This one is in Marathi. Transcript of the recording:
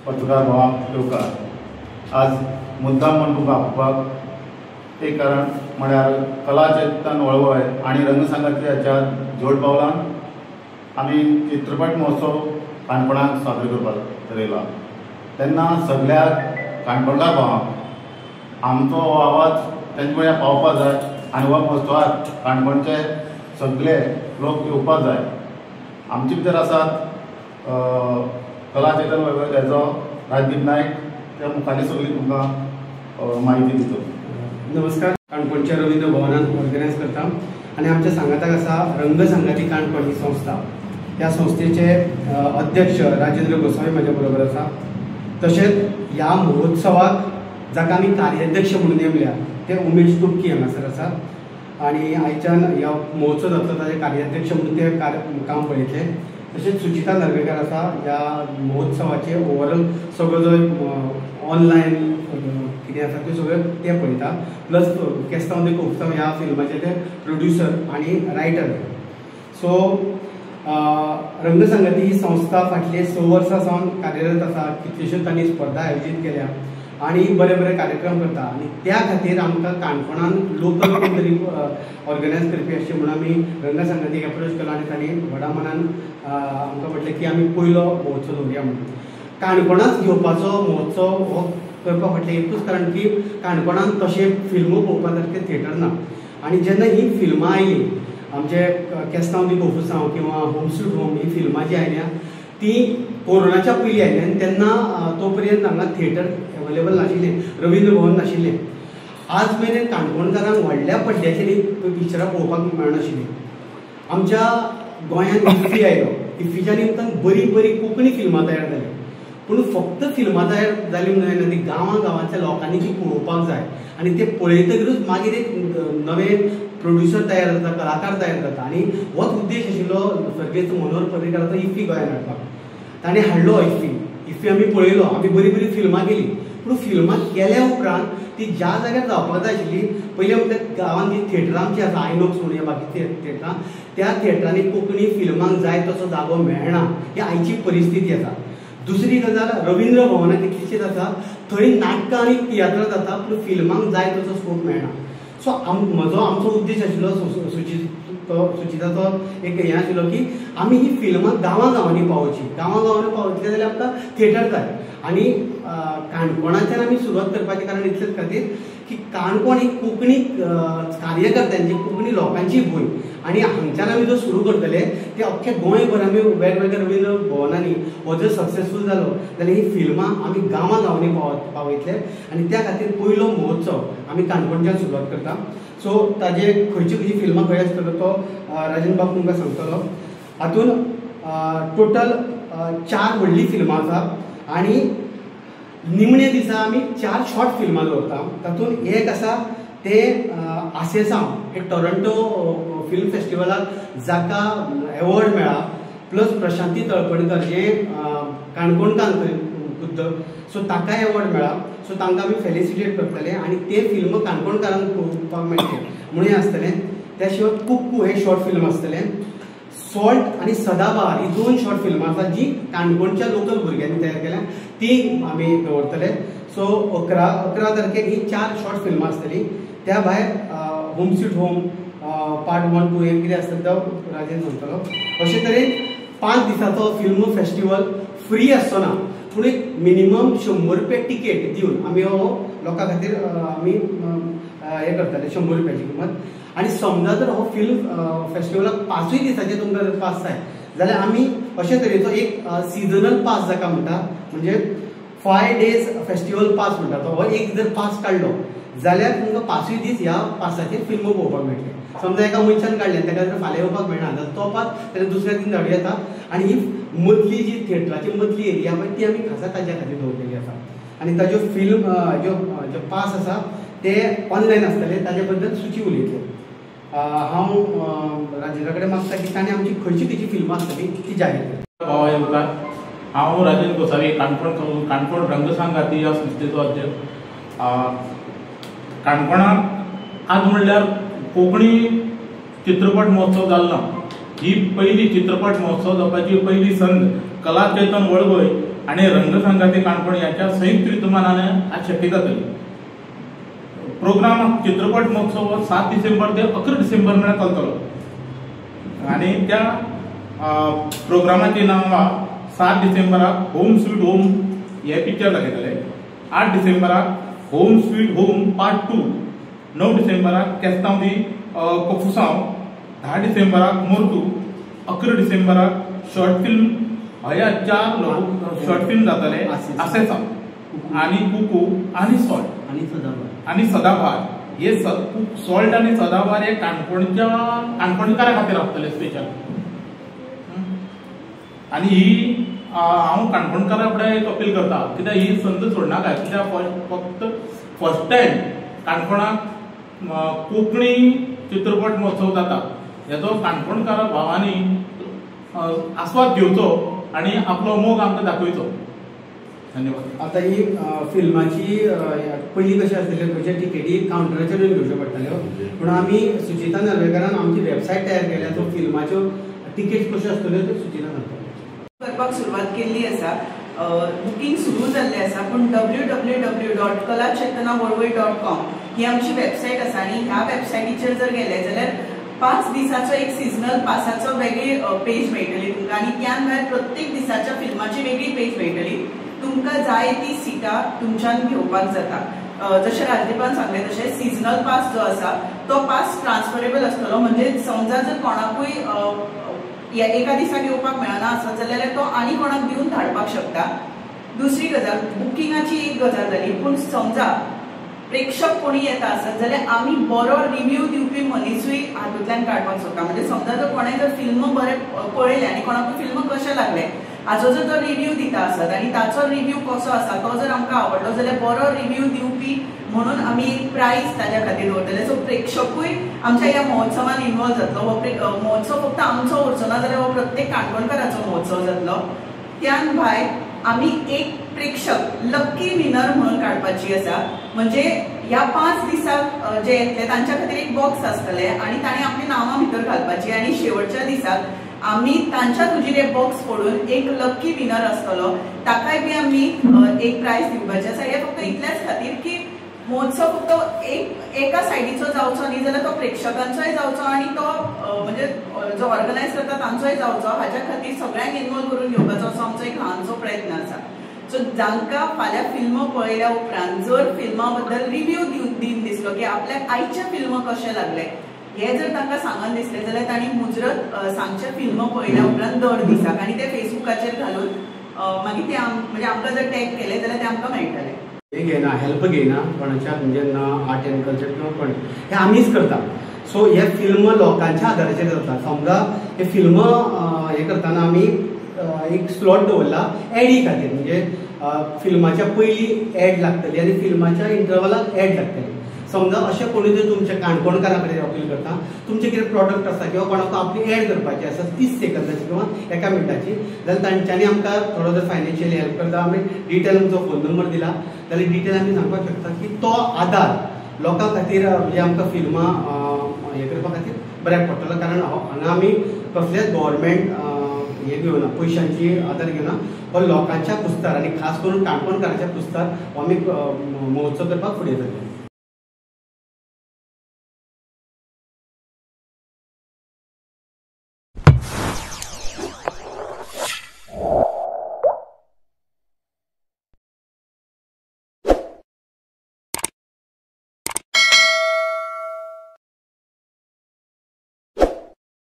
पत्रकार भावाक येवकार आज मुद्दाम म्हणून तुमकां आपोवपाक एक कारण म्हळ्यार कला चेतन वळवय आनी रंगसंगती हाच्या जोड पावलान आमी चित्रपट महोत्सव काणकोणाक साजरो करपाक थारायला। तेन्ना सगळ्या काणकोणकार भावांक आमचो हो आवाज तेंचे म्हळ्यार पावपाक जाय आनी हो महोत्सवाक काणकोणचे सगळे लोक येवपाक जाय। आमचे भितर आसात कला चेतन हेचो राजदीप नायक, ते मुखाल्ली सगळी तुमकां म्हायती दितलो। नमस्कार। काणकोणच्या रवींद्र भवनात ऑर्गनायज करता आणि आमच्या सांगाताक आसा रंगसंगती काणकोण ही संस्था। त्या संस्थेचे अध्यक्ष राजेंद्र गोसावी माझ्या बरोबर आसा। तशेंच ह्या महोत्सवाक जाका आमी कार्याध्यक्ष म्हणून नेमल्या ते उमेश तुपकी हांगासर आसात आणि आयच्यान ह्या महोत्सव जातलो ताचे कार्याध्यक्ष म्हणून ते काम पळयतले। तशेंच सुचिता नर्वेकर आसा ह्या महोत्सवाचे ओवरऑल सगळो जो ऑनलायन कितें आसा ते सगळें ते पळयता, प्लस केस्तांव देखून उत्सव ह्या फिल्माचे ते प्रोड्युसर आनी रायटर। सो रंगसंगती ही संस्था फाटले 6 वर्सां सावन कार्यरत आसा। कितल्योश्योच तांणी स्पर्धा आयोजीत केल्या आणि बरे बरे कार्यक्रम करता आणि त्या खातीर आमकां काणकोणान लोकल कोण तरी ऑर्गनायज करपी अशें म्हणून आमी रंगसंगतीक एप्रोच केलो आणि तांणी व्हडा मनान आमकां म्हटलें की आमी पयलो महोत्सव दवरुया म्हणून। काणकोणांत घेवपाचो महोत्सव हो करपा फाटलें एकूच कारण की काणकोणांत तशें फिल्म पळोवपा सारकें थिएटर ना आणि जेन्ना ही फिल्मां आयली आमचे केस्तांव दी गोफुसांव किंवा होम स्वीट होम ही फिल्मां जी आयल्या ती कोरोनाच्या पयलीं आयली आनी तेन्ना तो पर्यंत हांगा थिएटर अवेलेबल नाशिल्लें, रवींद्र भवन नाशिल्लें। आज मेरेन काणकोणकारांक व्हडल्या पड्ड्याचेर पिक्चरां पळोवपाक मेळनाशिल्लीं। आमच्या गोंयांत इफ्फी आयलो, इफ्फीच्या निमतान बरी बरी कोंकणी फिल्मां तयार जाली, पूण फक्त फिल्मां तयार जाली म्हणून जायना, ती गांवागांवांतल्या लोकांनी ती पळोवपाक जाय आनी ते पळयतकच मागीर एक नवे प्रोड्युसर तयार जाता, कलाकार तयार जाता आणि होच उद्देश आशिल्लो सर्गेस्त मनोहर पर्रीकाराचो इफ्फी गोंयांत हाडपाक। ताणें हाडलो इफ्फी आमी पळयलो, आमी बरी बरी फिल्मां केली, पूण फिल्मां केल्या उपरांत ती ज्या जाग्यार जावपाक जाय आशिल्ली पयलीं म्हणल्यार गांवांत जी थिएटरां आमची आसा आयनॉक्स म्हणून बाकी थिएटरां, त्या थिएटरांनी कोंकणी फिल्मांक जाय तसो जागो मेळना, ही आयची परिस्थिती आसा। दुसरी गजाल रवींद्र भवनाक कितलीशीच आसा, थंय नाटकां आनी तियात्र जाता पूण फिल्मांक जाय तसो स्कोप मेळना। सो आमचो उद्देश आशिल्लो सुचिताचो एक हें आशिल्लो की आमी ही फिल्मां गांवागांवांनी पावोवची, गांवागांवांनी पावयतले जाल्यार आमकां थिएटर जाय आनी काणकोणाच्यान आमी सुरवात करपाचें कारण इतलेंच खातीर की काणकोण ही कोंकणी कार्यकर्त्यांची कोंकणी लोकांची भूंय आणि हांगच्यान आमी जो सुरू करतले ते अख्खे गोंयभर आमी वेगवेगळ्या रवींद्र भवनांनी हो जर सक्सेसफूल जालो जाल्यार ही फिल्मां आमी गांवागांवांनी पावयतले आणि त्या खातीर पयलो महोत्सव आमी काणकोणच्यान सुरवात करता। सो ताजे खंयची खंयची फिल्मां खंय आसतलो तो राजन बाब तुमकां सांगतलो। हातून टोटल 4 व्हडली फिल्मां आसात आणि निमणे दिसा आमी 4 शॉर्ट फिल्मां दवरता। तातूंत एक आसा ते आसेसांव एक टोरंटो फिल्म फेस्टिवलाक जाका एवॉर्ड मेळ्ळा, प्लस प्रशांती तळपणकर जे काणकोणकार खुद्द, सो ताका एवॉर्ड मेळ्ळा। सो तांकां आमी फेलिसिटेट करतले आणि ते फिल्म काणकोणकारांक पळोवपाक मेळटले म्हणून हें आसतलें। त्या शिवाय कुक्कू हे शॉर्ट फिल्म आसतलें। सॉल्ट आणि सदाबहार ही 2 शॉर्ट फिल्मां आसात जी काणकोणच्या लोकल भुरग्यांनी तयार केल्या, ती आमी दवरतले। सो 11 तारखेक ही 4 शॉर्ट फिल्मां आसतली। त्या भायर होम स्वीट होम पार्ट 1, 2 हे कितें आसतलें तो राजेन सांगतलो। अशे तरेन 5 दिसाचो फिल्म फेस्टिवल फ्री आसचो ना, पूण एक मिनिमम 100 रुपया टिकेट दिवन आमी हो लोकां खातीर आमी हें करतले 100 रुपयाची किंमत। आणि समजा जर हो फिल्म फेस्टिवलाक 5 दिसाचे तुमकां जर पास जाय जाल्यार आमी अशे तरेचो एक सिजनल पास जाका म्हणटा, म्हणजे 5 डेज फेस्टिवल पास म्हणटा तो, हो एक जर पास काडलो जाल्यार तुमकां 5 दीस ह्या पासाचेर फिल्म पळोवपाक मेळटले। समजा एका मनशान काडलें ताका जर फाल्यां येवपाक मेळना जाल्यार तो पास ताणें दुसऱ्या दीस धाडूं येता आणि ही मदली जी थिएटराची मदली एरिया पळय ती आमी खासा ताज्या खातीर दवरलेली आसा। आणि ताज्यो फिल्म जो पास आसा ते ऑनलायन आसतले, ताजे बद्दल सुची उलयतले। हांव राजेंद्रा कडेन मागता की ताणें आमची खंयची खंयची फिल्मां आसतली ती जाहीर करता। भावा येवकार, हांव राजेंद्र गोसावी काणकोण रंगसंगती ह्या संस्थेचो अध्यक्ष। काणकोणांत आज म्हणल्यार कोंकणी चित्रपट महोत्सव जाल्लो, ही पहिली चित्रपट महोत्सव जावपाची पहिली संद कला चेतन वळवय आणि रंगसंगाती काणकोण यांच्या संयुक्त विद्यमानाने आज शक्य जातली. प्रोग्राम चित्रपट महोत्सव 7 डिसेंबर ते 11 डिसेंबर मेळा चलतलो आणि त्या प्रोग्रामाची नांवां 7 डिसेंबराक होम स्वीट होम हे पिक्चर दाखयतले, 8 डिसेंबराक होम स्वीट होम पार्ट 2, 9 डिसेंबराक केस्तांव दी कोफुसांव, 10 डिसेंबराक मोरतू, 11 डिसेंबराक शॉर्ट फिल्म ह्या 4 शॉर्ट फिल्म जातले आसेसा आणि कुकू आणि सॉल्ट आणि सदाबहार. हे सॉल्ट आणि सदाबहार हे काणकोणकारा खातीर आसतले स्पेशल. आणि ही हांव काणकोणकारा फुडें एक अपील करता, कित्याक ही संद सोडनाका. कित्याक फक्त फर्स्ट टायम काणकोणाक कोंकणी चित्रपट महोत्सव जाता, हेचो काणकोणकार भावांनी आस्वाद घेवचो आणि आपलो मोग आमकां दाखोवचो. धन्यवाद. आता ही फिल्माची पयलीं कशें आसलेलें खंयच्या तिकेटी कावंटराचेर घेवच्यो पडटाल्यो, पूण आमी सुचिता नार्वेकारान आमची वेबसायट तयार केल्या, सो फिल्माच्यो तिकेट कश्यो आसतल्यो त्यो सुचिता सांगता. करपाक सुरवात केल्ली आसा. बुकींग सुरू जाल्लें आसा, पूण www.kalachetanavalvai.com ही आमची वेबसायट आसा आणि ह्या वेबसायटीचेर जर गेले जाल्यार 5 दिसाचो एक सिजनल पासाचो वेगळी पेज मेळटली तुमकां आणि त्यान भायर प्रत्येक दिसाच्या फिल्माची वेगळी पेज मेळटली. तुमकां जाय ती सिटां तुमच्यान घेवपाक जाता. जशें राजदीपान सांगलें तशें सिजनल पास जो आसा तो पास ट्रान्सफरेबल आसतलो, म्हणजे समजा जर कोणाकूय एका दिसाक येवपाक मेळना आसत जाल्यार तो आनी कोणाक दिवन धाडपाक शकता. दुसरी गजाल बुकिंगाची एक गजाल जाली, पूण समजा प्रेक्षक कोणी येता आसत जाल्यार आमी बरो रिव्ह्यू दिवपी मनीसूय हातूंतल्यान काडपाक सोदता. म्हणजे समजा जर कोणें जर फिल्म बरें पळयलें आनी कोणाक फिल्म कशें लागलें हाचो जर तो रिव्ह्यू दिता आसत आनी ताचो रिव्ह्यू कसो आसा तो जर आमकां आवडलो जाल्यार बरो रिव्ह्यू दिवपी म्हणून आमी एक प्रायज ताच्या खातीर दवरतले. सो प्रेक्षकूय आमच्या ह्या महोत्सवान इन्वॉल्व जातलो. हो महोत्सव फक्त आमचो उरचो ना जाल्यार हो प्रत्येक काणकोणकाराचो महोत्सव जातलो. त्यान भायर आमी एक प्रेक्षक लकी विनर म्हणून काडपाची आसा. म्हणजे ह्या 5 दिसाक जे येतले तांच्या खातीर एक बॉक्स आसतले आणि ताणें आपली नांवां भितर घालपाची आणि शेवटच्या दिसाक आमी तांच्या तुजीर एक बॉक्स फोडून एक लकी विनर आसतलो, ताकाय बी आमी एक प्रायज दिवपाचे आसा. हे फक्त इतल्याच खातीर की महोत्सव फक्त एका सायडीचो जावचो न्ही, जाल्यार तो प्रेक्षकांचोय जावचो आणि तो म्हणजे जो ऑर्गनायज करता तांचोय जावचो. हाच्या खातीर सगळ्यांक इन्वॉल्व करून घेवपाचो असो आमचो एक ल्हानसो प्रयत्न आसा. सो जांकां फाल्यां फिल्म पळयल्या उपरांत जर फिल्मा बद्दल रिव्ह्यू दिन दिसलो की आपल्याक आयचे फिल्म कशें लागले हे जर तांकां सांगन दिसलें जाल्यार तांणी मुजरत सांगचे फिल्म पळयल्या उपरांत दर दिसाक आणि ते फेसबुकाचेर घालून मागीर ते म्हणजे आमकां जर टॅग केले जाल्यार ते आमकां मेळटले. हे घेना हेल्प घेना कोणाच्या म्हणजे ना आर्ट एंड कल्चर किंवा कोण हे आमीच करता. सो हे फिल्म लोकांच्या आदाराचेर जाता. समजा हे फिल्म हे करतना आमी एक स्लॉट दवरला एडी खातीर, म्हणजे फिल्माच्या पयलीं एड लागतली आणि फिल्माच्या इंटरवलाक एड लागतली. समजा अशें कोणी जर तुमच्या काणकोणकारा कडेन अपील करता, तुमचे कितें प्रॉडक्ट आसा किंवा कोणाक आपली एड करपाची आसा 30 सेकंदाची किंवा 1 मिनटाची, जाल्यार तांच्यांनी आमकां थोडो जर फायनान्शियली हेल्प करता, आमी डिटेल आमचो फोन नंबर दिला जाल्यार डिटेल आमी सांगपाक शकता की तो आदार लोकां खातीर म्हणजे आमकां फिल्मां हे करपा खातीर बऱ्याक पडटलो. कारण हांगा आमी कसलेच गव्हर्मेंट हे घेवना, पयशांची आदार घेवना, पण लोकांच्या कुस्तार आणि खास करून काणकोणकारांच्या कुस्तार आमी महोत्सव करपाक फुडें सरले.